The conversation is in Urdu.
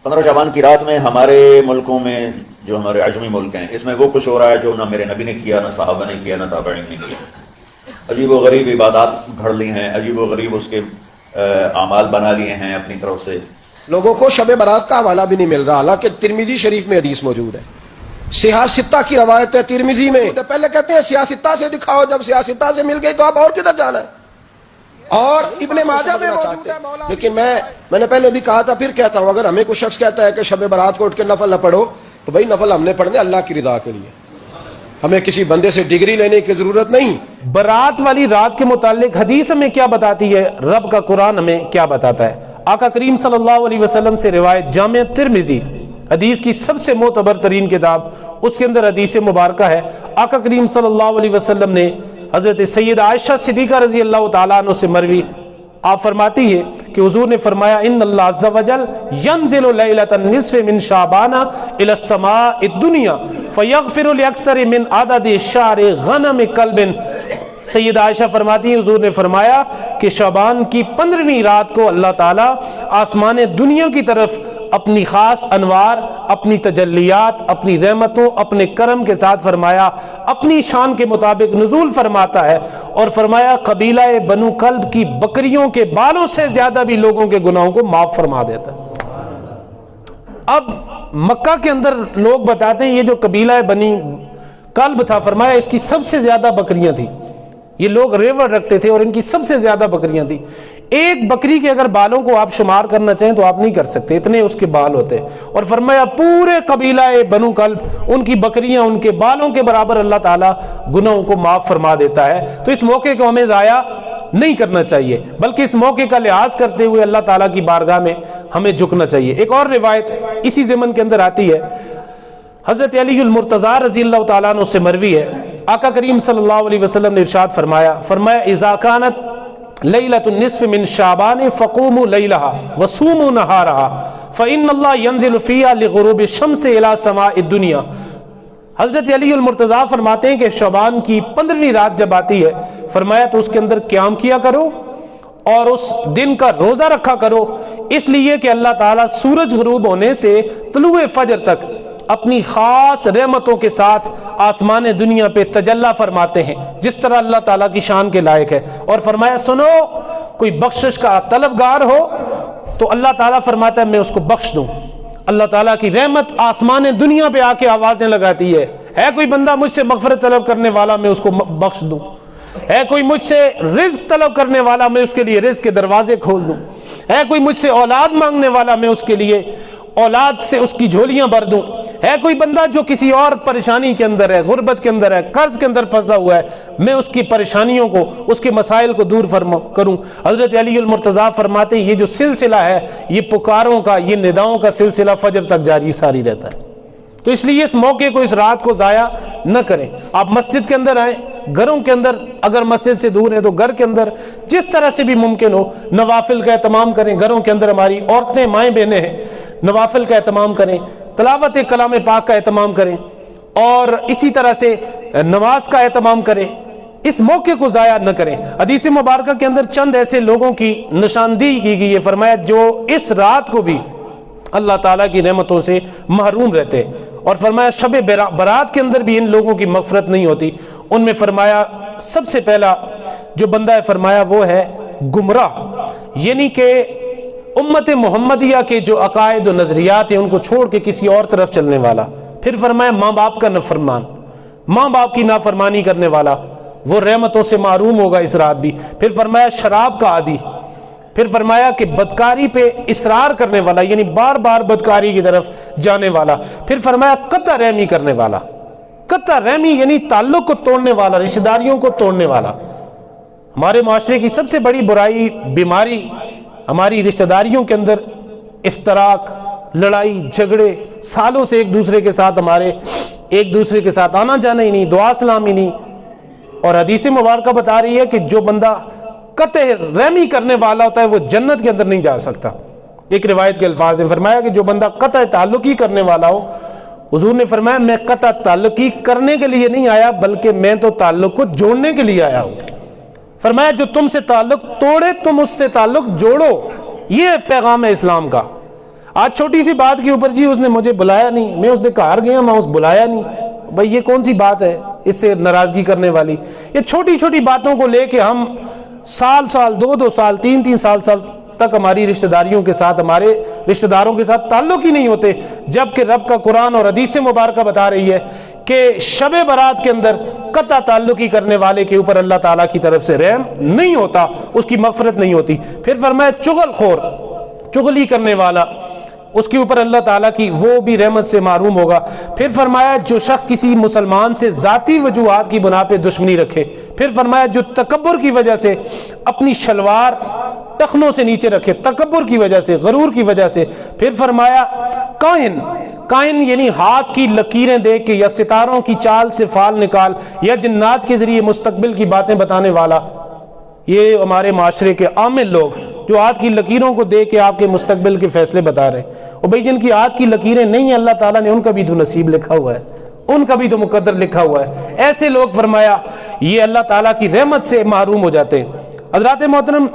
15 شعبان کی رات میں ہمارے ملکوں میں جو ہمارے عجمی ملک ہیں اس میں وہ کچھ ہو رہا ہے جو نہ میرے نبی نے کیا، نہ صحابہ نے کیا، نہ تابعین نے کیا۔ عجیب و غریب عبادات گھڑ لی ہیں، عجیب و غریب اس کے اعمال بنا لیے ہیں اپنی طرف سے۔ لوگوں کو شب برات کا حوالہ بھی نہیں مل رہا، حالانکہ ترمذی شریف میں حدیث موجود ہے، سیاستہ کی روایت ہے ترمذی میں۔ پہلے کہتے ہیں سیاستہ سے دکھاؤ، جب سیاستہ سے مل گئی تو آپ اور کدھر جانا ہے؟ اور ابن ماجہ میں موجود ہے۔ لیکن میں نے پہلے بھی کہا تھا، پھر کہتا ہوں، اگر ہمیں کوئی شخص کہتا ہے کہ شب برات کو اٹھ کے نفل نہ پڑھو، تو بھائی نفل ہم نے پڑھنے اللہ کی رضا کے لیے، ہمیں کسی بندے سے ڈگری لینے کی ضرورت نہیں۔ برات والی رات کے متعلق حدیث ہمیں کیا بتاتی ہے، رب کا قرآن ہمیں کیا بتاتا ہے؟ آقا کریم صلی اللہ علیہ وسلم سے روایت جامع ترمذی، حدیث کی سب سے معتبر ترین کتاب، اس کے اندر حدیث مبارکہ ہے۔ آقا کریم صلی اللہ علیہ وسلم نے حضرت سید عائشہ صدیقہ رضی اللہ تعالیٰ عنہ سے مروی، آپ فرماتی ہے کہ حضور نے فرمایا ان اللہ عز وجل ینزل لیلۃ النصف من شعبان الی السماء الدنیا فیغفر لاکثر من عدد شعر غنم کلب۔ سید عائشہ فرماتی ہیں حضور نے فرمایا کہ شعبان کی 15ویں رات کو اللہ تعالیٰ آسمان دنیا کی طرف اپنی خاص انوار، اپنی تجلیات، اپنی رحمتوں، اپنے کرم کے ساتھ فرمایا اپنی شان کے مطابق نزول فرماتا ہے، اور فرمایا قبیلہ بنو کلب کی بکریوں کے بالوں سے زیادہ بھی لوگوں کے گناہوں کو معاف فرما دیتا ہے۔ اب مکہ کے اندر لوگ بتاتے ہیں یہ جو قبیلہ بنی کلب تھا، فرمایا اس کی سب سے زیادہ بکریاں تھیں، یہ لوگ ریوڑ رکھتے تھے اور ان کی سب سے زیادہ بکریاں تھیں۔ ایک بکری کے اگر بالوں کو آپ شمار کرنا چاہیں تو آپ نہیں کر سکتے، اتنے اس کے بال ہوتے، اور فرمایا پورے قبیلہ بنو کلب ان کی بکریاں ان کے بالوں کے برابر اللہ تعالیٰ گناہوں کو معاف فرما دیتا ہے۔ تو اس موقع کو ہمیں ضائع نہیں کرنا چاہیے، بلکہ اس موقع کا لحاظ کرتے ہوئے اللہ تعالیٰ کی بارگاہ میں ہمیں جھکنا چاہیے۔ ایک اور روایت اسی ضمن کے اندر آتی ہے، حضرت علی المرتضیٰ رضی اللہ تعالیٰ عنہ سے مروی ہے، آقا کریم صلی اللہ علیہ وسلم نے ارشاد فرمایا اذا کانت لیلۃ النصف من شعبان فقوموا لیلہا وصوموا نہارہا فإن اللہ ینزل فیہا لغروب الشمس الی سماء الدنیا۔ حضرت علی المرتضیٰ فرماتے ہیں کہ شعبان کی 15ویں رات جب آتی ہے، فرمایا تو اس کے اندر قیام کیا کرو اور اس دن کا روزہ رکھا کرو، اس لیے کہ اللہ تعالیٰ سورج غروب ہونے سے طلوع فجر تک اپنی خاص رحمتوں کے ساتھ آسمان دنیا پہ تجلی فرماتے ہیں، جس طرح اللہ تعالیٰ کی شان کے لائق ہے۔ اور فرمایا سنو، کوئی بخشش کا طلبگار ہو تو اللہ تعالیٰ فرماتا ہے میں اس کو بخش دوں۔ اللہ تعالیٰ کی رحمت آسمان دنیا پہ آ کے آوازیں لگاتی ہے کوئی بندہ مجھ سے مغفرت طلب کرنے والا میں اس کو بخش دوں، ہے کوئی مجھ سے رزق طلب کرنے والا میں اس کے لیے رزق کے دروازے کھول دوں، ہے کوئی مجھ سے اولاد مانگنے والا میں اس کے لیے اولاد سے اس کی جھولیاں بھر دوں، ہے کوئی بندہ جو کسی اور پریشانی کے اندر ہے، غربت کے اندر ہے، قرض کے اندر پھنسا ہوا ہے، میں اس کی پریشانیوں کو، اس کے مسائل کو دور کروں۔ حضرت علی المرتضیٰ فرماتے ہیں یہ جو سلسلہ ہے، یہ پکاروں کا، یہ نداؤں کا سلسلہ فجر تک جاری ساری رہتا ہے۔ تو اس لیے اس موقع کو، اس رات کو ضائع نہ کریں۔ آپ مسجد کے اندر آئیں، گھروں کے اندر، اگر مسجد سے دور ہیں تو گھر کے اندر جس طرح سے بھی ممکن ہو نوافل کا اہتمام کریں۔ گھروں کے اندر ہماری عورتیں، مائیں بہنیں ہیں، نوافل کا اہتمام کریں، تلاوت کلام پاک کا اہتمام کریں، اور اسی طرح سے نماز کا اہتمام کریں، اس موقع کو ضائع نہ کریں۔ حدیث مبارکہ کے اندر چند ایسے لوگوں کی نشاندہی کی گئی ہے، فرمایا جو اس رات کو بھی اللہ تعالیٰ کی نعمتوں سے محروم رہتے، اور فرمایا شب برات کے اندر بھی ان لوگوں کی مغفرت نہیں ہوتی۔ ان میں فرمایا سب سے پہلا جو بندہ ہے، فرمایا وہ ہے گمراہ، یعنی کہ امت محمدیہ کے جو عقائد و نظریات ہیں ان کو چھوڑ کے کسی اور طرف چلنے والا۔ پھر فرمایا ماں باپ کا نافرمان، ماں باپ کی نافرمانی کرنے والا، وہ رحمتوں سے محروم ہوگا اس رات بھی۔ پھر فرمایا شراب کا عادی، پھر فرمایا کہ بدکاری پہ اصرار کرنے والا، یعنی بار بار بدکاری کی طرف جانے والا۔ پھر فرمایا قطع رحمی کرنے والا، قطع رحمی یعنی تعلق کو توڑنے والا، رشتہ داریوں کو توڑنے والا۔ ہمارے معاشرے کی سب سے بڑی برائی، بیماری ہماری رشتہ داریوں کے اندر افتراق، لڑائی جھگڑے، سالوں سے ایک دوسرے کے ساتھ ہمارے ایک دوسرے کے ساتھ آنا جانا ہی نہیں، دعا سلام ہی نہیں۔ اور حدیث مبارکہ بتا رہی ہے کہ جو بندہ قطع رحمی کرنے والا ہوتا ہے وہ جنت کے اندر نہیں جا سکتا۔ ایک روایت کے الفاظ میں فرمایا کہ جو بندہ قطع تعلقی کرنے والا ہو، حضور نے فرمایا میں قطع تعلقی کرنے کے لیے نہیں آیا بلکہ میں تو تعلق کو جوڑنے کے لیے آیا ہوں۔ فرمایا جو تم سے تعلق توڑے تم اس سے تعلق جوڑو، یہ پیغام ہے اسلام کا۔ آج چھوٹی سی بات کے اوپر جی اس نے مجھے بلایا نہیں، میں اس دے گھر گیا، میں اس بلایا نہیں. بھائی یہ کون سی بات ہے اس سے ناراضگی کرنے والی؟ یہ چھوٹی چھوٹی باتوں کو لے کے ہم سال سال، 2 سال، 3 سال تک ہماری رشتہ داریوں کے ساتھ، ہمارے رشتہ داروں کے ساتھ تعلق ہی نہیں ہوتے، جبکہ رب کا قرآن اور حدیث مبارکہ بتا رہی ہے کہ شب برات کے اندر قطع تعلقی کرنے والے کے اوپر اللہ تعالیٰ کی طرف سے رحم نہیں ہوتا، اس کی مغفرت نہیں ہوتی. پھر فرمایا چغل خور، چغلی کرنے والا، اس کے اوپر اللہ تعالیٰ کی وہ بھی رحمت سے محروم ہوگا. پھر فرمایا جو شخص کسی مسلمان سے ذاتی وجوہات کی بنا پہ دشمنی رکھے. پھر فرمایا جو تکبر کی وجہ سے اپنی شلوار ٹخنوں سے نیچے رکھے، تکبر کی وجہ سے، غرور کی وجہ سے. پھر فرمایا کائن یعنی ہاتھ کی لکیریں دیکھ کے یا ستاروں کی چال سے فال نکال یا جنات کے ذریعے مستقبل کی باتیں بتانے والا. یہ ہمارے معاشرے کے عامل لوگ جو ہاتھ کی لکیروں کو دیکھ کے آپ کے مستقبل کے فیصلے بتا رہے ہیں، اور بھائی جن کی ہاتھ کی لکیریں نہیں ہیں، اللہ تعالیٰ نے ان کا بھی تو نصیب لکھا ہوا ہے، ان کا بھی تو مقدر لکھا ہوا ہے. ایسے لوگ فرمایا یہ اللہ تعالیٰ کی رحمت سے محروم ہو جاتے. حضرات محترم،